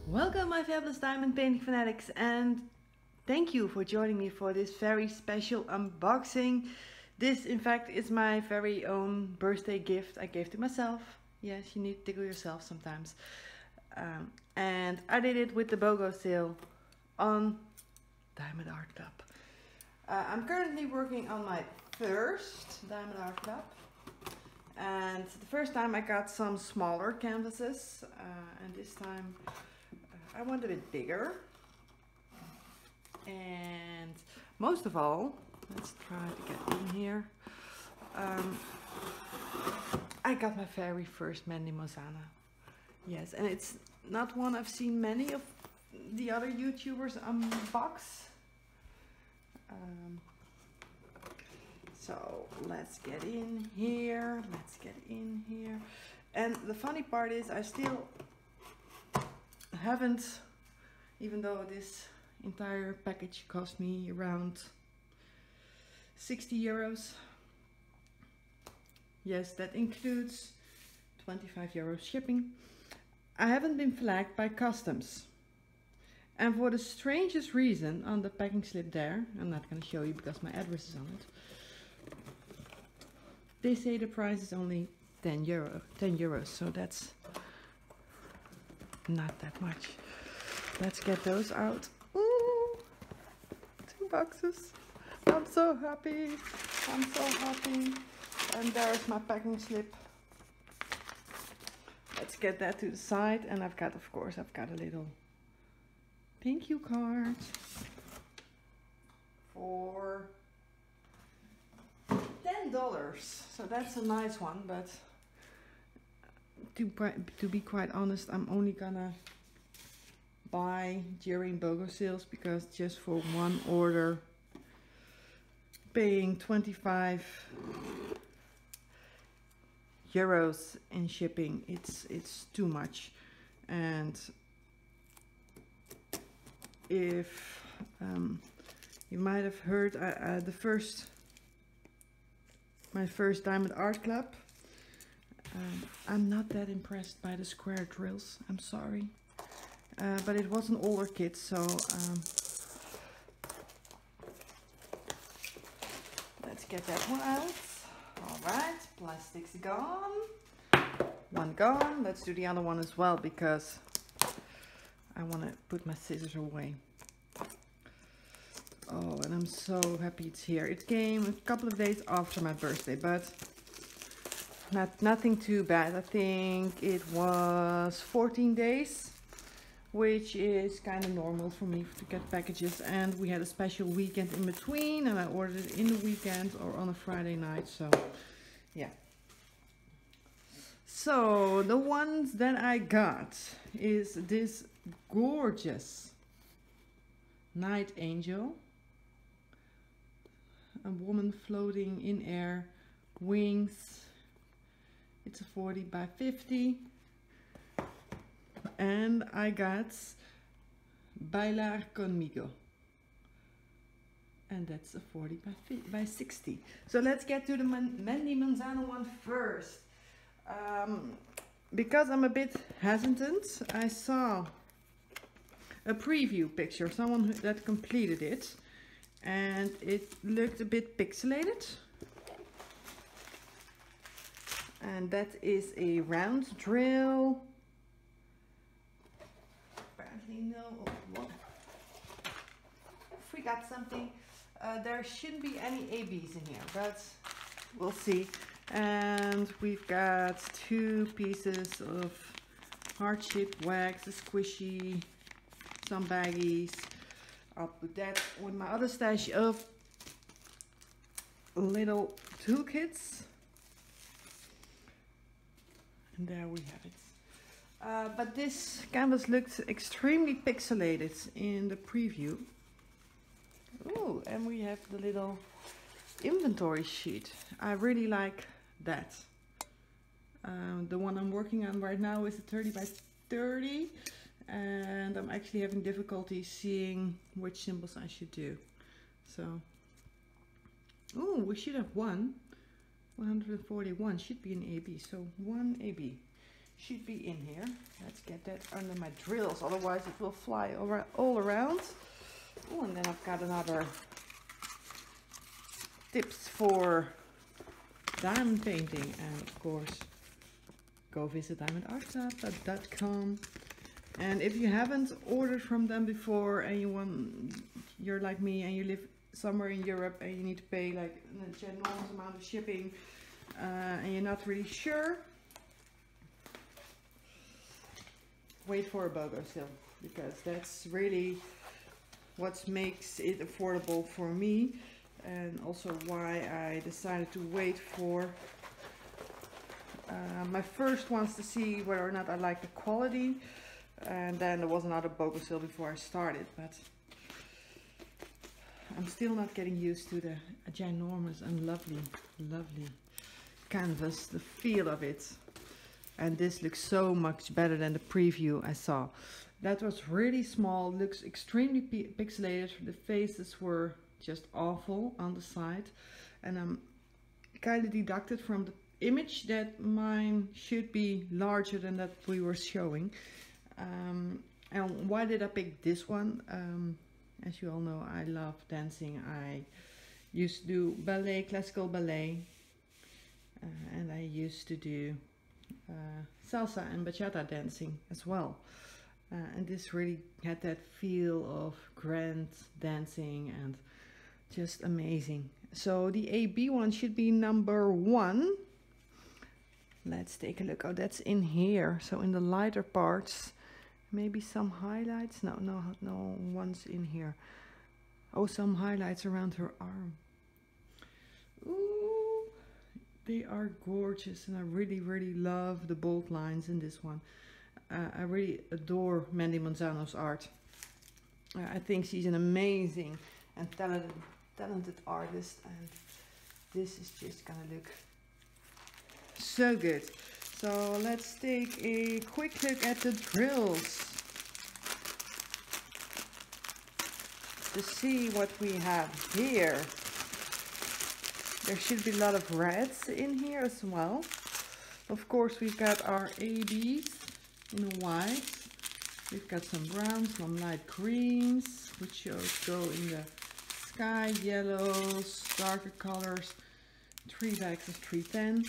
Welcome my fabulous diamond painting fanatics, and thank you for joining me for this very special unboxing. This in fact is my very own birthday gift I gave to myself. Yes, you need to tickle yourself sometimes. And I did it with the BOGO sale on Diamond Art Club. I'm currently working on my first Diamond Art Club. And the first time I got some smaller canvases, and this time I want a bit bigger. And most of all, let's try to get in here. I got my very first Mandy Mozana. Yes, and it's not one I've seen many of the other YouTubers unbox. So let's get in here. And the funny part is I still haven't, even though this entire package cost me around 60 euros. Yes, that includes 25 euros shipping. I haven't been flagged by customs. And for the strangest reason, on the packing slip there, I'm not going to show you because my address is on it, they say the price is only 10 euros, so that's not that much. Let's get those out. Ooh, 2 boxes. I'm so happy. And there's my packing slip. Let's get that to the side. And I've got, of course, a little thank you card for $10. So that's a nice one, but to be quite honest, I'm only gonna buy during BOGO sales, because just for one order paying 25 euros in shipping, it's too much. And if you might have heard, my first Diamond Art Club, I'm not that impressed by the square drills, I'm sorry. But it was an older kit, so let's get that one out. Alright, plastic's gone. One gone. Let's do the other one as well, because I want to put my scissors away. Oh, and I'm so happy it's here. It came a couple of days after my birthday, but nothing too bad. I think it was 14 days, which is kind of normal for me to get packages. And we had a special weekend in between, and I ordered it in the weekend or on a Friday night, so yeah. So the ones that I got is this gorgeous Night Angel, a woman floating in air, wings. It's a 40 by 50. And I got Bailar Conmigo, and that's a 40 by 60. So let's get to the Mandy Mozana one first. Because I'm a bit hesitant, I saw a preview picture, someone that completed it, and it looked a bit pixelated. And that is a round drill. Apparently no, what? Forgot something. There shouldn't be any ABs in here, but we'll see. And we've got 2 pieces of hard chip wax, a squishy, some baggies. I'll put that with my other stash of little toolkits. And there we have it. But this canvas looked extremely pixelated in the preview. Oh, and we have the little inventory sheet. I really like that. The one I'm working on right now is a 30 by 30, and I'm actually having difficulty seeing which symbols I should do. So, oh, we should have 141 should be an AB, so 1 AB. should be in here. Let's get that under my drills, otherwise it will fly over all around. Oh, and then I've got another tips for diamond painting, and of course go visit diamondartclub.com. and if you haven't ordered from them before and you're like me and you live somewhere in Europe and you need to pay like an enormous amount of shipping and you're not really sure, wait for a BOGO sale, because that's really what makes it affordable for me, and also why I decided to wait for my first ones to see whether or not I like the quality, and then there was another BOGO sale before I started, but I'm still not getting used to the ginormous and lovely canvas, the feel of it. And this looks so much better than the preview I saw. That was really small, looks extremely pixelated. The faces were just awful on the side, and I'm kind of deducted from the image that mine should be larger than that we were showing. And why did I pick this one? As you all know, I love dancing. I used to do ballet, classical ballet, and I used to do salsa and bachata dancing as well. And this really had that feel of grand dancing and just amazing. So the AB one should be number 1. Let's take a look. Oh, that's in here. So in the lighter parts, maybe some highlights. No one's in here. Oh, some highlights around her arm. Ooh, they are gorgeous, and I really love the bold lines in this one. I really adore Mandy Manzano's art. I think she's an amazing and talented artist, and this is just gonna look so good. So let's take a quick look at the drills to see what we have here. There should be a lot of reds in here as well. Of course, we've got our ABs in white. We've got some browns, some light greens, which go in the sky, yellows, darker colors. 3 bags of 310.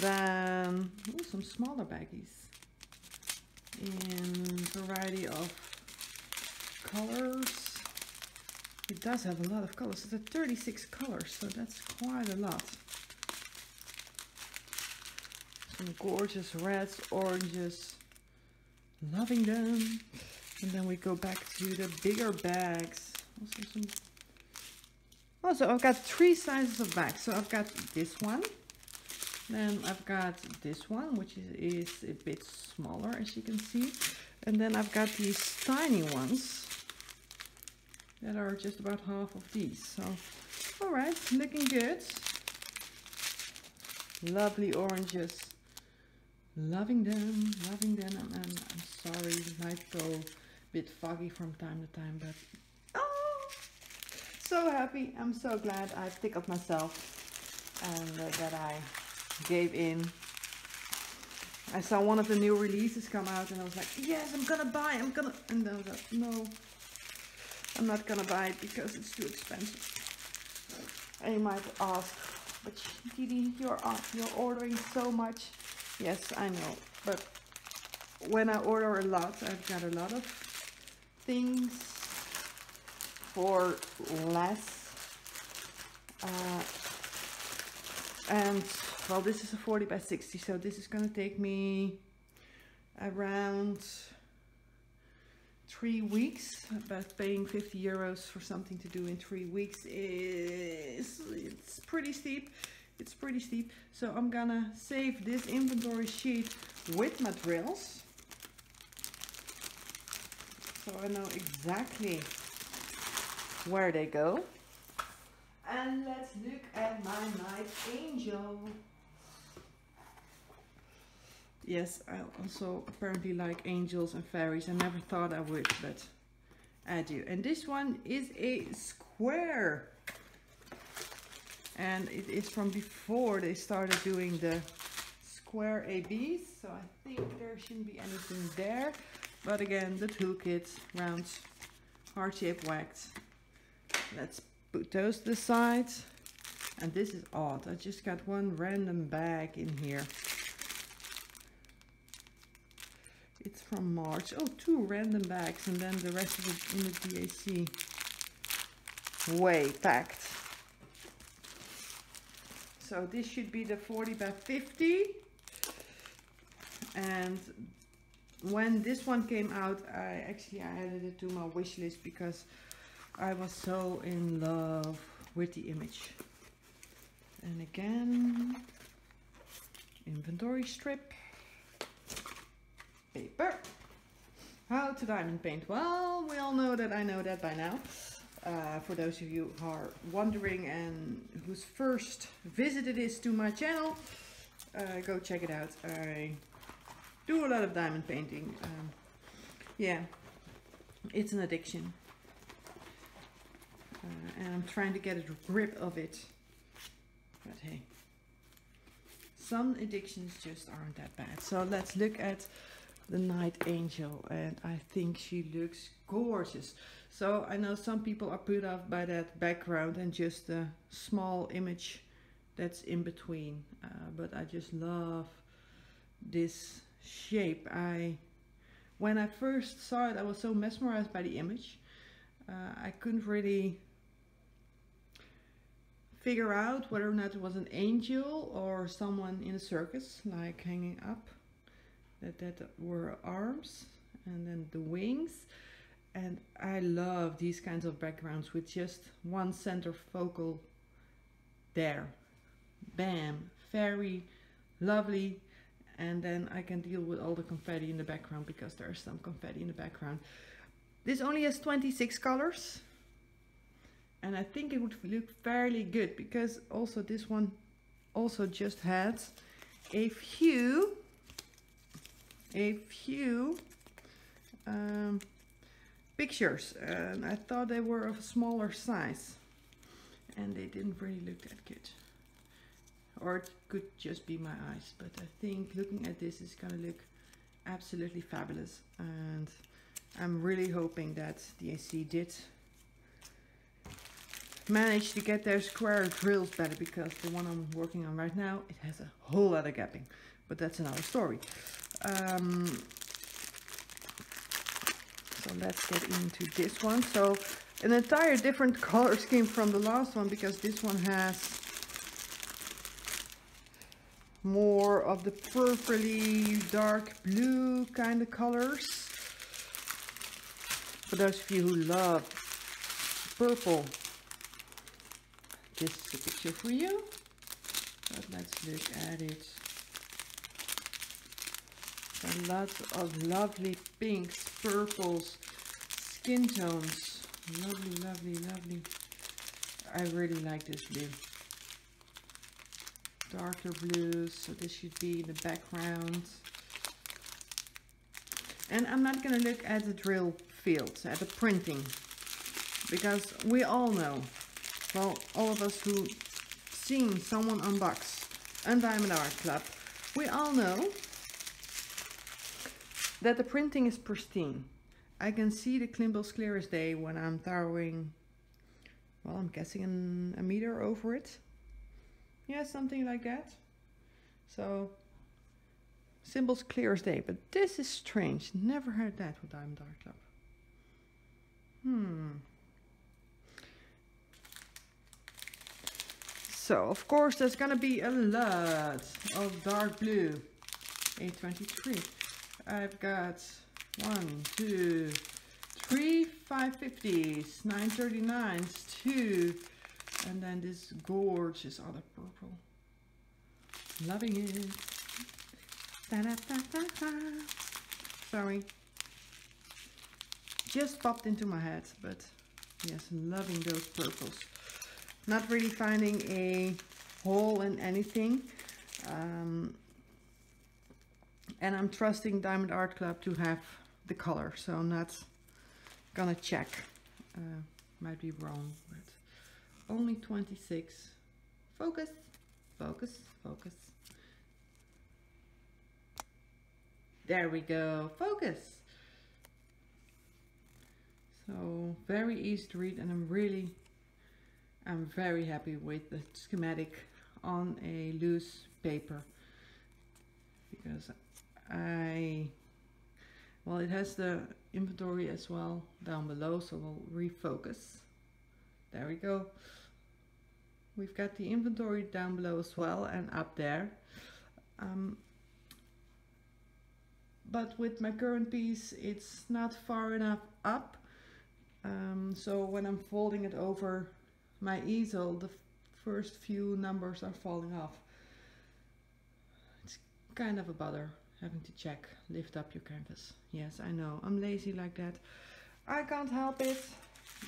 Then some smaller baggies in variety of colors. It does have a lot of colors. It's 36 colors, so that's quite a lot. Some gorgeous reds, oranges, loving them. And then we go back to the bigger bags. Also I've got 3 sizes of bags. So I've got this one. Then I've got this one, which is a bit smaller, as you can see. And then I've got these tiny ones that are just about half of these. So, all right, looking good. Lovely oranges. Loving them, loving them. And I'm sorry, it might go a bit foggy from time to time, but oh, so happy. I'm so glad I tickled myself and that I gave in. I saw one of the new releases come out and I was like, yes, I'm gonna buy, and then I was like, no, I'm not gonna buy it because it's too expensive. And you might ask, but DiDi, you're ordering so much. Yes, I know, but when I order a lot, I've got a lot of things for less. And well, this is a 40 by 60, so this is going to take me around 3 weeks. But paying 50 euros for something to do in 3 weeks it's pretty steep. It's pretty steep. So I'm gonna save this inventory sheet with my drills, so I know exactly where they go. And let's look at my night angel. Yes, I also apparently like angels and fairies. I never thought I would, but I do. And this one is a square. And it is from before they started doing the square ABs, so I think there shouldn't be anything there. But again, the toolkit, rounds, heart-shaped wax. Let's put those to the side. And this is odd, I just got one random bag in here. It's from March. Oh, 2 random bags, and then the rest of it in the DAC. Way packed. So this should be the 40 by 50. And when this one came out, I added it to my wish list because I was so in love with the image. And again, inventory strip, paper. How to diamond paint? Well, we all know that I know that by now. For those of you who are wondering and whose first visit it is to my channel, go check it out. I do a lot of diamond painting. Yeah, it's an addiction. And I'm trying to get a grip of it. But hey, some addictions just aren't that bad. So let's look at the Night Angel, and I think she looks gorgeous. So I know some people are put off by that background and just the small image that's in between, but I just love this shape. When I first saw it, I was so mesmerized by the image. I couldn't really figure out whether or not it was an angel or someone in a circus, like hanging up. That were arms, and then the wings. And I love these kinds of backgrounds with just one center focal there. Bam, very lovely. And then I can deal with all the confetti in the background because there's some confetti in the background. This only has 26 colors. And I think it would look fairly good because also this one also just had a few pictures, and I thought they were of a smaller size and they didn't really look that good, or it could just be my eyes, but I think looking at this is gonna look absolutely fabulous, and I'm really hoping that the AC did manage to get their square drills better, because the one I'm working on right now, it has a whole lot of gapping, but that's another story. So let's get into this one. So an entire different color scheme from the last one, because this one has more of the purpley dark blue kind of colors. For those of you who love purple, this is a picture for you. But let's look at it. A lot of lovely pinks, purples, skin tones. Lovely, lovely, lovely. I really like this blue. Darker blues, so this should be in the background. And I'm not going to look at the drill fields, at the printing, because we all know, well, all of us who seen someone unbox a Diamond Art Club, we all know that the printing is pristine. I can see the Klimbles clear as day when I'm throwing, well, I'm guessing a meter over it. Yeah, something like that. So, symbols clear as day, but this is strange. Never heard that with Diamond Art Club. So, of course, there's gonna be a lot of dark blue. 823. I've got 1, 2, 3 550s, 939s, 2, and then this gorgeous other purple. Loving it. Da, da, da, da, da. Sorry. Just popped into my head, but yes, loving those purples. Not really finding a hole in anything. And I'm trusting Diamond Art Club to have the color, so I'm not gonna check. Might be wrong, but only 26. Focus, focus, focus. There we go, focus. So very easy to read, and I'm very happy with the schematic on a loose paper, because well, it has the inventory as well down below, so we'll refocus. There we go. We've got the inventory down below as well and up there. But with my current piece, it's not far enough up. So when I'm folding it over my easel, the first few numbers are falling off. It's kind of a bother having to check, lift up your canvas. Yes, I know, I'm lazy like that. I can't help it.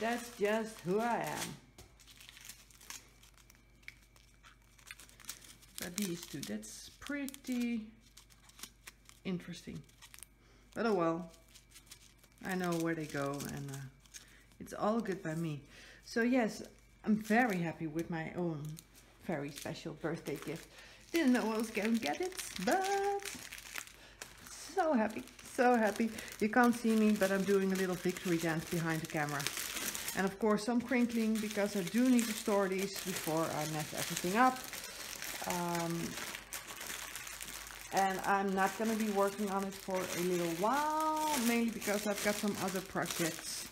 That's just who I am. But these two, that's pretty interesting. But oh well, I know where they go, and it's all good by me. So yes, I'm very happy with my own very special birthday gift. Didn't know I was going to get it, but so happy, so happy. You can't see me, but I'm doing a little victory dance behind the camera. And of course some crinkling, because I do need to store these before I mess everything up. And I'm not going to be working on it for a little while, mainly because I've got some other projects.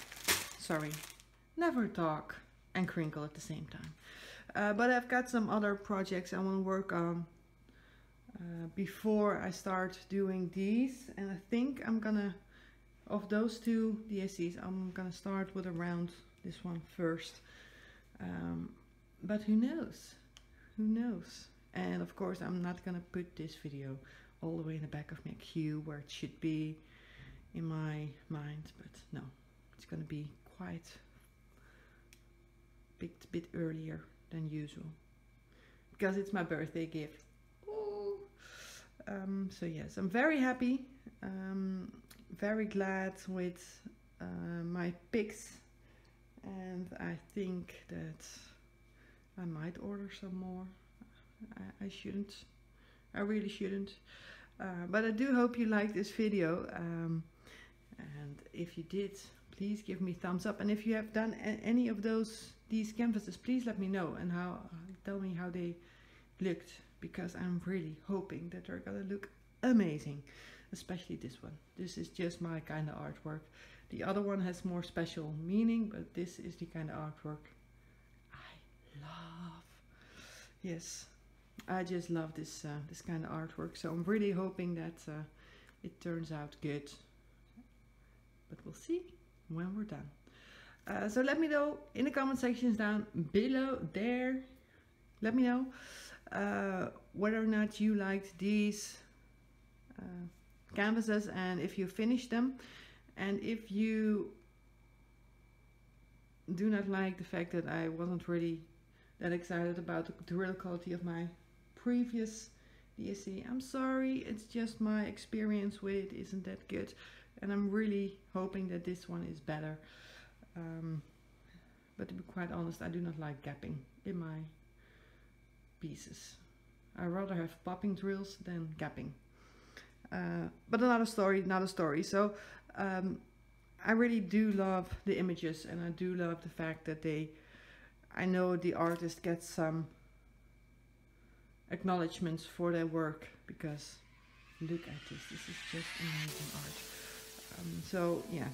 Sorry, never talk and crinkle at the same time. But I've got some other projects I want to work on before I start doing these. And I think I'm gonna, of those two DSCs, I'm gonna start with around this one first. But who knows? Who knows? And of course I'm not gonna put this video all the way in the back of my queue where it should be in my mind, but no, it's gonna be quite a bit earlier than usual, because it's my birthday gift. Ooh. So yes, I'm very happy, very glad with my picks, and I think that I might order some more. I shouldn't, I really shouldn't, but I do hope you liked this video, and if you did, please give me a thumbs up. And if you have done any of these canvases, please let me know and tell me how they looked, because I'm really hoping that they're gonna look amazing, especially this one. This is just my kind of artwork. The other one has more special meaning, but this is the kind of artwork I love. Yes, I just love this this kind of artwork, so I'm really hoping that it turns out good, but we'll see when we're done. So let me know in the comment sections down below there. Let me know whether or not you liked these canvases, and if you finished them, and if you do not like the fact that I wasn't really that excited about the real quality of my previous DSC. I'm sorry, it's just my experience with it isn't that good, and I'm really hoping that this one is better. But to be quite honest, I do not like gapping in my pieces. I rather have popping drills than gapping. But another story. So I really do love the images, and I do love the fact that I know the artist gets some acknowledgements for their work, because look at this is just amazing art. So yeah,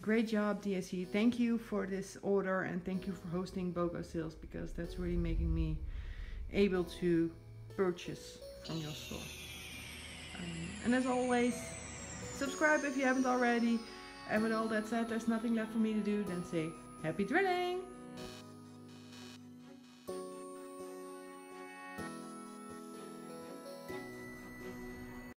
great job DSC. Thank you for this order, and thank you for hosting BOGO sales, because that's really making me able to purchase from your store. And as always, subscribe if you haven't already. And with all that said, there's nothing left for me to do than say happy drilling!